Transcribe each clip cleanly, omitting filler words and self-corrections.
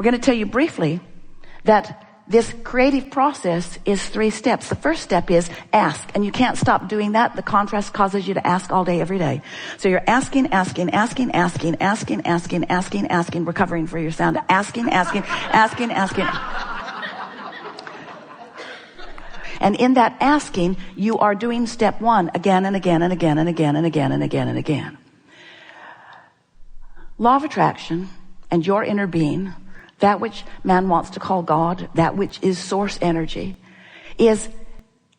We're going to tell you briefly that this creative process is 3 steps. The first step is ask, and you can't stop doing that. The contrast causes you to ask all day, every day. So you're asking, recovering for your sound, asking. And in that asking, you are doing step 1 again and again and again and again and again and again and again. Law of attraction and your inner being, that which man wants to call God, that which is source energy, is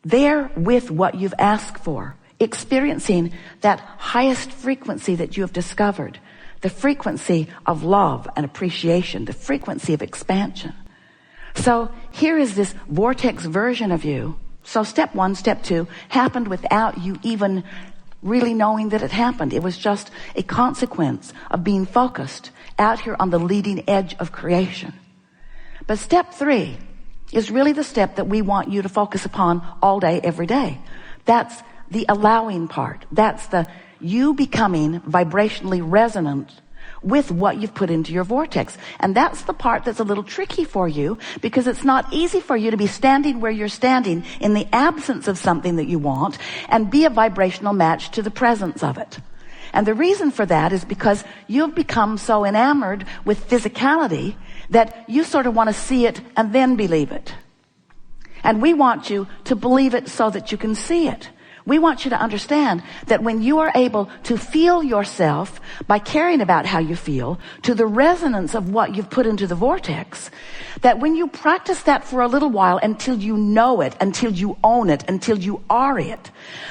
there with what you've asked for, experiencing that highest frequency that you have discovered, the frequency of love and appreciation, the frequency of expansion. So here is this vortex version of you. So step 1, step 2 happened without you even really knowing that it happened. It was just a consequence of being focused out here on the leading edge of creation. But step 3 is really the step that we want you to focus upon all day, every day. That's the allowing part. That's the you becoming vibrationally resonant with what you've put into your vortex. And that's the part that's a little tricky for you, because it's not easy for you to be standing where you're standing in the absence of something that you want and be a vibrational match to the presence of it. And the reason for that is because you've become so enamored with physicality that you sort of want to see it and then believe it. And we want you to believe it so that you can see it. We want you to understand that when you are able to feel yourself by caring about how you feel to the resonance of what you've put into the vortex, that when you practice that for a little while until you know it, until you own it, until you are it,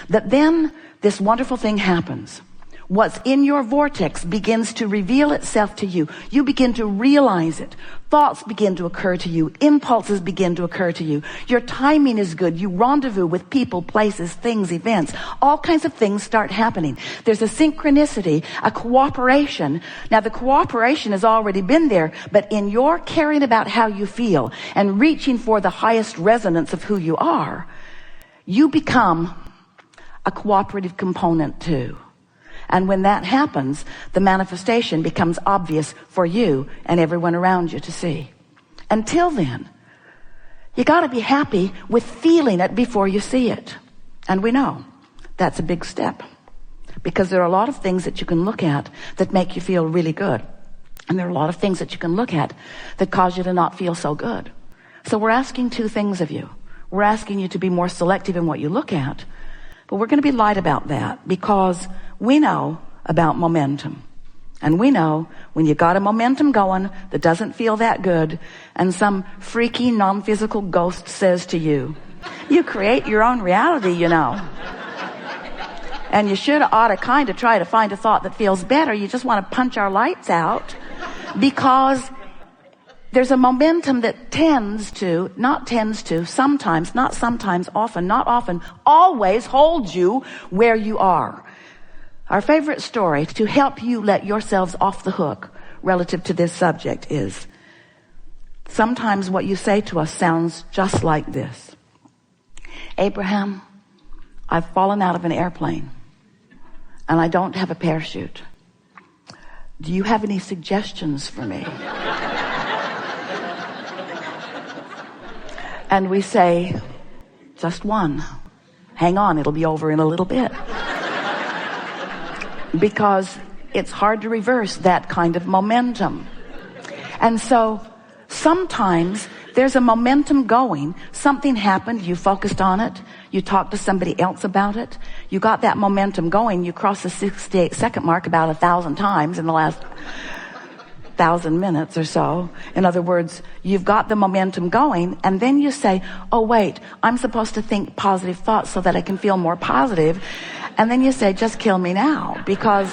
that then this wonderful thing happens. What's in your vortex begins to reveal itself to you. You begin to realize it. Thoughts begin to occur to you. Impulses begin to occur to you. Your timing is good. You rendezvous with people, places, things, events. All kinds of things start happening. There's a synchronicity, a cooperation. Now, the cooperation has already been there, but in your caring about how you feel and reaching for the highest resonance of who you are, you become a cooperative component too. And when that happens, the manifestation becomes obvious for you and everyone around you to see. Until then, you got to be happy with feeling it before you see it. And we know that's a big step, because there are a lot of things that you can look at that make you feel really good. And there are a lot of things that you can look at that cause you to not feel so good. So we're asking 2 things of you. We're asking you to be more selective in what you look at, but we're going to be light about that, because we know about momentum. And we know when you got a momentum going that doesn't feel that good, and some freaky non-physical ghost says to you, you create your own reality, you know. And you ought to kind of try to find a thought that feels better. You just want to punch our lights out, because there's a momentum that often, always holds you where you are. Our favorite story to help you let yourselves off the hook relative to this subject is, sometimes what you say to us sounds just like this. Abraham, I've fallen out of an airplane and I don't have a parachute. Do you have any suggestions for me? And we say, just one. Hang on, it'll be over in a little bit. Because it's hard to reverse that kind of momentum. And so sometimes there's a momentum going. Something happened, you focused on it, you talked to somebody else about it, you got that momentum going, you crossed the 68-second mark about 1,000 times in the last 1,000 minutes or so. In other words, you've got the momentum going, and then you say, oh wait, I'm supposed to think positive thoughts so that I can feel more positive. And then you say, just kill me now, because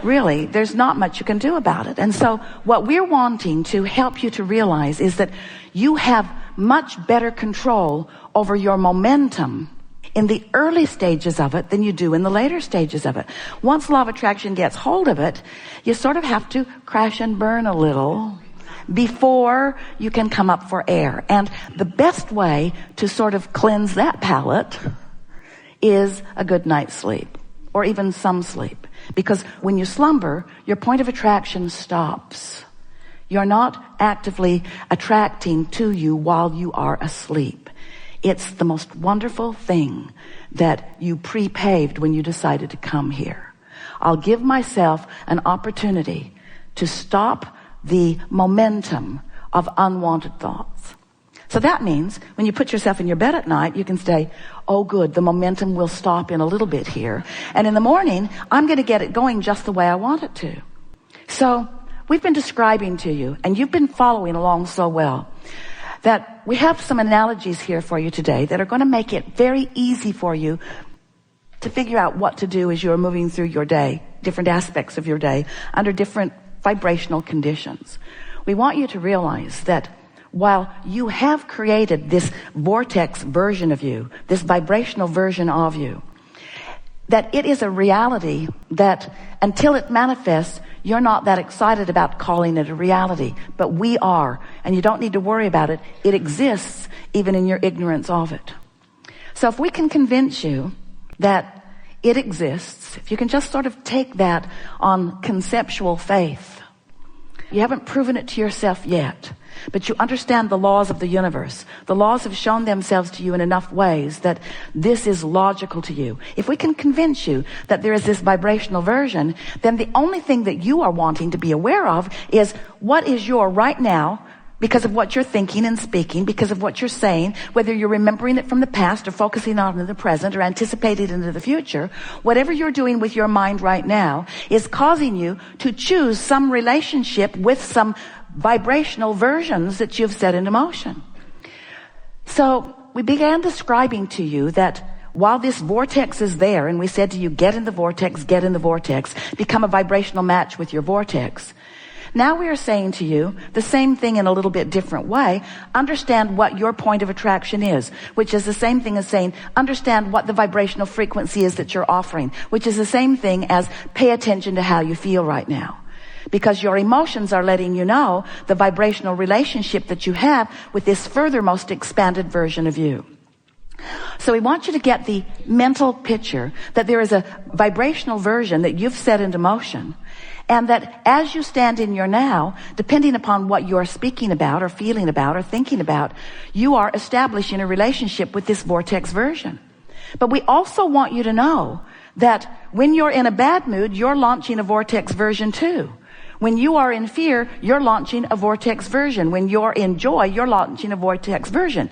really, there's not much you can do about it. And so what we're wanting to help you to realize is that you have much better control over your momentum in the early stages of it than you do in the later stages of it. Once law of attraction gets hold of it, you sort of have to crash and burn a little before you can come up for air. And the best way to sort of cleanse that palate is a good night's sleep, or even some sleep. Because when you slumber, your point of attraction stops. You're not actively attracting to you while you are asleep. It's the most wonderful thing that you pre-paved when you decided to come here. I'll give myself an opportunity to stop the momentum of unwanted thoughts. So that means when you put yourself in your bed at night, you can say, oh good, the momentum will stop in a little bit here. And in the morning, I'm going to get it going just the way I want it to. So we've been describing to you, and you've been following along so well, that we have some analogies here for you today that are going to make it very easy for you to figure out what to do as you're moving through your day, different aspects of your day, under different vibrational conditions. We want you to realize that while you have created this vortex version of you, this vibrational version of you, that it is a reality that until it manifests, you're not that excited about calling it a reality, but we are, and you don't need to worry about it. It exists even in your ignorance of it. So if we can convince you that it exists, if you can just sort of take that on conceptual faith, you haven't proven it to yourself yet, but you understand the laws of the universe. The laws have shown themselves to you in enough ways that this is logical to you. If we can convince you that there is this vibrational version, then the only thing that you are wanting to be aware of is what is your right now, because of what you're thinking and speaking, because of what you're saying, whether you're remembering it from the past or focusing on it in the present or anticipating it into the future, whatever you're doing with your mind right now is causing you to choose some relationship with some vibrational versions that you've set into motion. So we began describing to you that while this vortex is there, and we said to you, get in the vortex, become a vibrational match with your vortex. Now we are saying to you the same thing in a little bit different way. Understand what your point of attraction is, which is the same thing as saying, understand what the vibrational frequency is that you're offering, which is the same thing as pay attention to how you feel right now. Because your emotions are letting you know the vibrational relationship that you have with this furthermost expanded version of you. So we want you to get the mental picture that there is a vibrational version that you've set into motion, and that as you stand in your now, depending upon what you're speaking about or feeling about or thinking about, you are establishing a relationship with this vortex version. But we also want you to know that when you're in a bad mood, you're launching a vortex version too. When you are in fear, you're launching a vortex version. When you're in joy, you're launching a vortex version.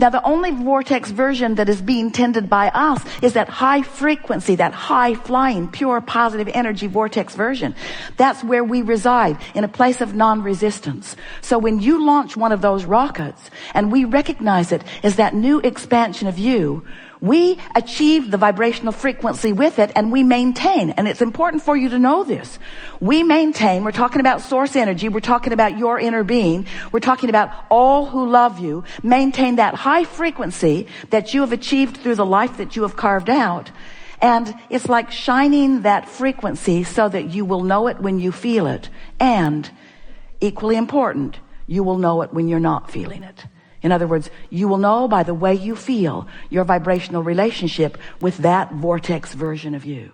Now, the only vortex version that is being tended by us is that high frequency, that high flying, pure positive energy vortex version. That's where we reside, in a place of non-resistance. So when you launch one of those rockets, and we recognize it as that new expansion of you, we achieve the vibrational frequency with it, and we maintain. And it's important for you to know this. We maintain, we're talking about source energy, we're talking about your inner being, we're talking about all who love you, maintain that high frequency that you have achieved through the life that you have carved out. And it's like shining that frequency so that you will know it when you feel it. And equally important, you will know it when you're not feeling it. In other words, you will know by the way you feel your vibrational relationship with that vortex version of you.